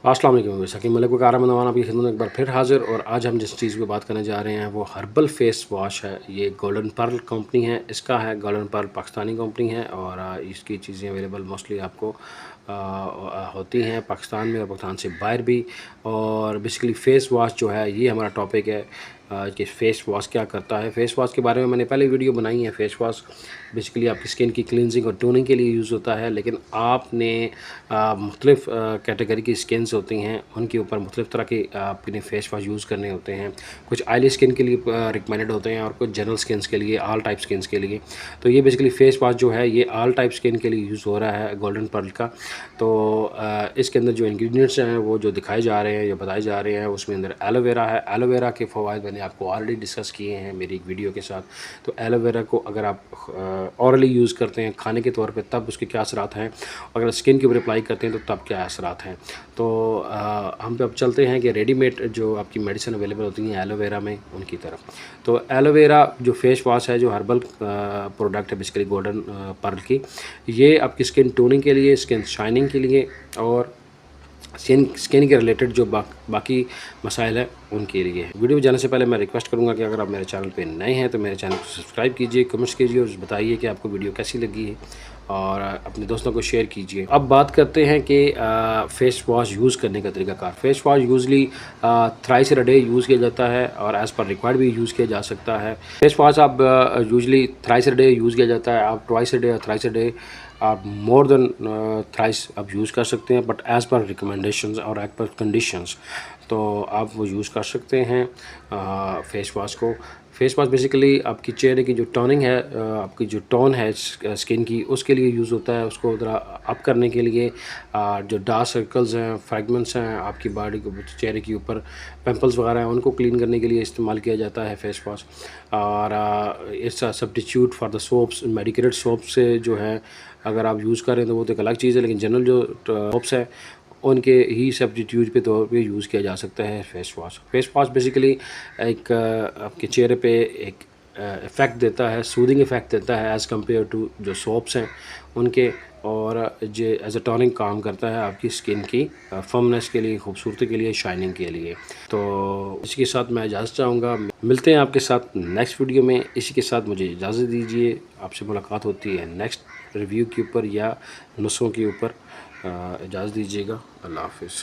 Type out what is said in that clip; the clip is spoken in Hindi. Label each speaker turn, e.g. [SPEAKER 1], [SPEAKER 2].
[SPEAKER 1] अस्सलाम वालेकुम। शकील मलिक वकार नवान आपकी खिदमत में एक बार फिर हाज़िर। और आज हम जिस चीज़ की बात करने जा रहे हैं वो हर्बल फेस वॉश है। ये गोल्डन पर्ल कंपनी है, इसका है। गोल्डन पर्ल पाकिस्तानी कंपनी है और इसकी चीज़ें अवेलेबल मोस्टली आपको होती हैं पाकिस्तान में और पाकिस्तान से बाहर भी। और बेसिकली फ़ेस वॉश जो है ये हमारा टॉपिक है कि फ़ेस वॉश क्या करता है। फ़ेस वॉश के बारे में मैंने पहले वीडियो बनाई है। फ़ेस वॉश बेसिकली आपकी स्किन की क्लिनजिंग और टोनिंग के लिए यूज़ होता है, लेकिन आपने मुख्तलिफ़ कैटेगरी की स्किन्स होती हैं, उनके ऊपर मुख्तलिफ़ तरह के आपने फ़ेस वॉश यूज़ करने होते हैं। कुछ ऑयली स्किन के लिए रिकमेंडेड होते हैं और कुछ जनरल स्किन्स के लिए, ऑल टाइप स्किन्स के लिए। तो ये बेसिकली फ़ेस वॉश जो है ये ऑल टाइप स्किन के लिए यूज़ हो रहा है गोल्डन पर्ल का। तो इसके अंदर जो इंग्रेडिएंट्स हैं वो जो दिखाए जा रहे हैं या बताए जा रहे हैं उसमें अंदर एलोवेरा है। एलोवेरा के फ़वाइद मैंने आपको ऑलरेडी डिस्कस किए हैं मेरी एक वीडियो के साथ। तो एलोवेरा को अगर आप ऑरली यूज़ करते हैं खाने के तौर पे तब उसके क्या असरात हैं, अगर स्किन के ऊपर अप्लाई करते हैं तो तब क्या असरात हैं। तो हम पे अब चलते हैं कि रेडीमेड जो आपकी मेडिसिन अवेलेबल होती हैं एलोवेरा में उनकी तरफ। तो एलोवेरा जो फेस वॉश है, जो हर्बल प्रोडक्ट है बेसिकली गोल्डन पर्ल की, ये आपकी स्किन टोनिंग के लिए, स्किन शाइनिंग के लिए और स्किन के रिलेटेड जो बाकी मसाइल है उनके लिए है। वीडियो में जाने से पहले मैं रिक्वेस्ट करूंगा कि अगर आप मेरे चैनल पे नए हैं तो मेरे चैनल को सब्सक्राइब कीजिए, कमेंट्स कीजिए और बताइए कि आपको वीडियो कैसी लगी है और अपने दोस्तों को शेयर कीजिए। अब बात करते हैं कि फ़ेस वॉश यूज़ करने का तरीकाकार। Face wash usually thrice a day use किया जाता है और एज़ पर रिक्वायर्ड भी यूज़ किया जा सकता है। फ़ेस वॉश आप usually thrice a day use किया जाता है। आप ट्वाइस अ डे या थ्राइस अ डे आप मोर देन थ्राइस आप यूज़ कर सकते हैं, बट एज़ पर रिकमेंडेशंस और एज़ पर कंडीशंस तो आप वो यूज़ कर सकते हैं फ़ेस वॉश को। फ़ेस वॉश बेसिकली आपकी चेहरे की जो टोनिंग है, आपकी जो टोन है स्किन की, उसके लिए यूज़ होता है। उसको ज़रा अप करने के लिए जो डार्क सर्कल्स हैं, फ्रैगमेंट्स हैं आपकी बॉडी के चेहरे के ऊपर, पिंपल्स वगैरह हैं, उनको क्लीन करने के लिए इस्तेमाल किया जाता है फ़ेस वॉश। और it's a substitute for the soaps. Medicated soap से जो है अगर आप यूज़ करें तो वो तो एक अलग चीज़ है, लेकिन जनरल जो सोप्स है उनके ही सब्स्टिट्यूट के तौर पे यूज़ किया जा सकता है face wash. Face wash basically एक आपके चेहरे पे एक इफ़ेक्ट देता है, सूदिंग इफ़ेक्ट देता है एज़ कम्पेयर टू जो सोप्स हैं उनके। और जो एज़ अ टॉनिक काम करता है आपकी स्किन की फर्मनेस के लिए, खूबसूरती के लिए, शाइनिंग के लिए। तो इसी के साथ मैं इजाज़त चाहूँगा। मिलते हैं आपके साथ नेक्स्ट वीडियो में। इसी के साथ मुझे इजाज़त दीजिए। आपसे मुलाकात होती है नेक्स्ट रिव्यू के ऊपर या नुस्ख़ों के ऊपर। इजाज़त दीजिएगा। अल्लाह हाफ़िज़।